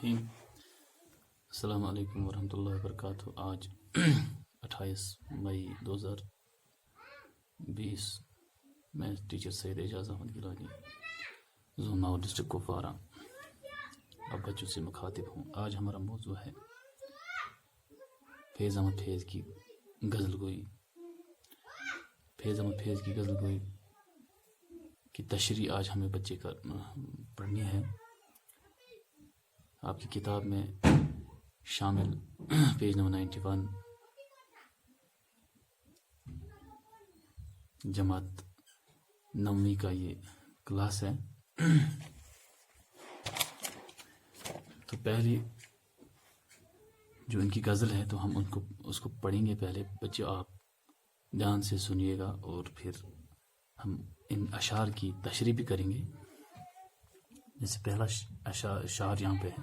الرحیم۔ السلام علیکم ورحمۃ اللہ وبرکاتہ۔ آج 28 مئی 2020 میں ٹیچر سید اعجاز احمد گیلانی، زون 9 ڈسٹرکٹ کپوارہ، اب بچوں سے مخاطب ہوں۔ آج ہمارا موضوع ہے فیض احمد فیض کی غزل گوئی۔ فیض احمد فیض کی غزل گوئی کی تشریح آج ہمیں بچے کا پڑھنی ہے۔ آپ کی کتاب میں شامل پیج نمبر 91 جماعت 9ویں کا یہ کلاس ہے۔ تو پہلی جو ان کی غزل ہے تو ہم اس کو پڑھیں گے۔ پہلے بچے آپ دھیان سے سنیے گا اور پھر ہم ان اشعار کی تشریح بھی کریں گے۔ جیسے پہلا اشعار یہاں پہ ہے: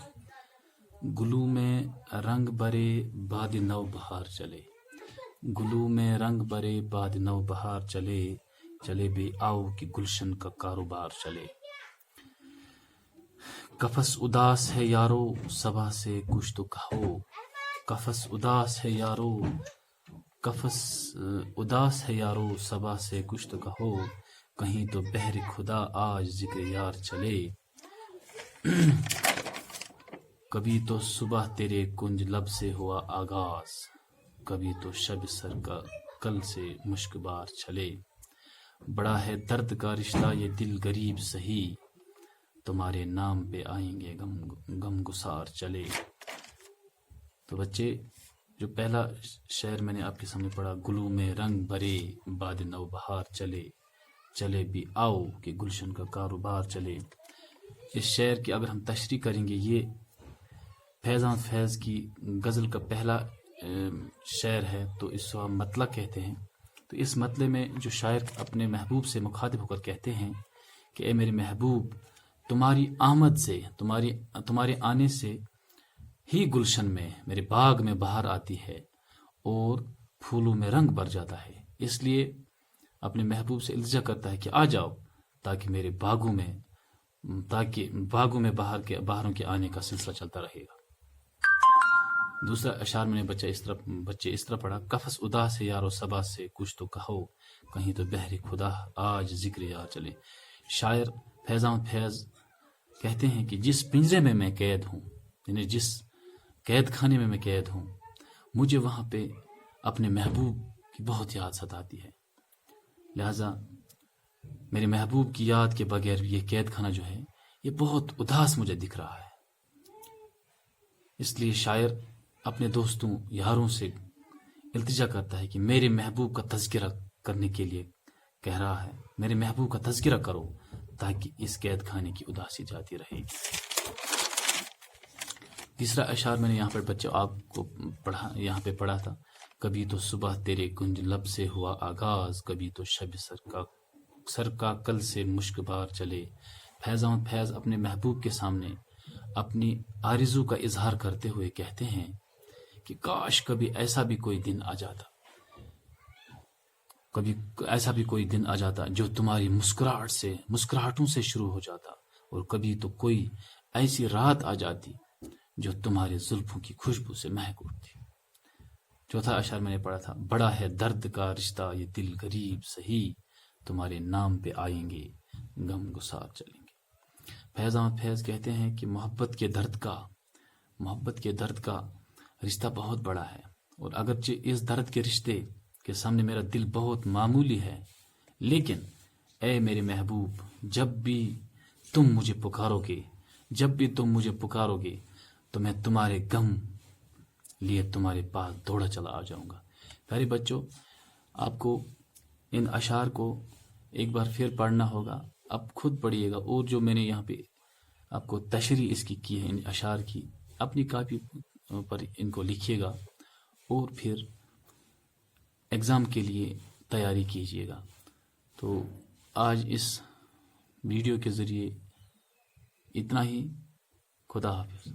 گلو میں رنگ برے باد نو بہار چلے، گلو میں رنگ برے باد نو بہار چلے، چلے بے آؤ کہ گلشن کا کاروبار چلے۔ قفس اداس ہے یارو صبا سے کچھ تو کہو، قفس اداس ہے یارو، قفس اداس ہے یارو صبا سے کچھ تو کہو، کہیں تو بہر خدا آج ذکر یار چلے۔ کبھی تو صبح تیرے کنج لب سے ہوا آغاز، کبھی تو شب سر کا کل سے مشک بار چلے۔ بڑا ہے درد کا رشتہ یہ دل غریب سہی، تمہارے نام پہ آئیں گے غم گسار چلے۔ تو بچے جو پہلا شعر میں نے آپ کے سامنے پڑھا، گلو میں رنگ برے باد نو بہار چلے، چلے بھی آؤ کہ گلشن کا کاروبار چلے۔ اس شعر کی اگر ہم تشریح کریں گے، یہ فیض احمد فیض کی غزل کا پہلا شعر ہے، تو اس کو ہم مطلع کہتے ہیں۔ تو اس مطلع میں جو شاعر اپنے محبوب سے مخاطب ہو کر کہتے ہیں کہ اے میرے محبوب، تمہاری آمد سے، تمہارے آنے سے ہی گلشن میں، میرے باغ میں بہار آتی ہے اور پھولوں میں رنگ بھر جاتا ہے۔ اس لیے اپنے محبوب سے التجا کرتا ہے کہ آ جاؤ تاکہ میرے باغوں میں بہاروں کے آنے کا سلسلہ چلتا رہے گا۔ دوسرا اشعار میں نے بچے اس طرح پڑھا: قفس اداس ہے یارو صبا سے کچھ تو کہو، کہیں تو بہر خدا آج ذکر یار چلے۔ شاعر فیض احمد فیض کہتے ہیں کہ جس پنجرے میں میں قید ہوں، یعنی جس قید خانے میں قید ہوں، مجھے وہاں پہ اپنے محبوب کی بہت یاد ستاتی ہے، لہذا میرے محبوب کی یاد کے بغیر یہ قید خانہ جو ہے یہ بہت اداس مجھے دکھ رہا ہے۔ اس لیے شاعر اپنے دوستوں یاروں سے التجا کرتا ہے کہ میرے محبوب کا تذکرہ کرنے کے لیے کہہ رہا ہے، میرے محبوب کا تذکرہ کرو تاکہ اس قید خانے کی اداسی جاتی رہے گی۔ تیسرا اشعار میں نے یہاں پر بچے آپ کو پڑھا تھا: کبھی تو صبح تیرے کنج لب سے ہوا آغاز، کبھی تو شب سر کا کل سے مشک بار چلے۔ فیض احمد فیض اپنے محبوب کے سامنے اپنی آرزو کا اظہار کرتے ہوئے کہتے ہیں کہ کاش کبھی ایسا بھی کوئی دن آ جاتا، کبھی ایسا بھی کوئی دن آ جاتا جو تمہاری مسکراہٹوں سے شروع ہو جاتا، اور کبھی تو کوئی ایسی رات آ جاتی جو تمہارے زلفوں کی خوشبو سے مہک اٹھتی۔ چوتھا اشعار میں نے پڑھا تھا: بڑا ہے درد کا رشتہ یہ دل غریب سہی، تمہارے نام پہ آئیں گے غم گسار چلیں گے۔ فیض احمد فیض کہتے ہیں کہ محبت کے درد کا رشتہ بہت بڑا ہے، اور اگرچہ اس درد کے رشتے کے سامنے میرا دل بہت معمولی ہے، لیکن اے میرے محبوب، جب بھی تم مجھے پکارو گے تو میں تمہارے غم لیے تمہارے پاس دوڑا چلا آ جاؤں گا۔ پیارے بچوں، آپ کو ان اشعار کو ایک بار پھر پڑھنا ہوگا، آپ خود پڑھیے گا، اور جو میں نے یہاں پہ آپ کو تشریح اس کی ہے ان اشعار کی، اپنی کاپی پر ان کو لکھیے گا اور پھر ایگزام کے لیے تیاری کیجیے گا۔ تو آج اس ویڈیو کے ذریعے اتنا ہی۔ خدا حافظ۔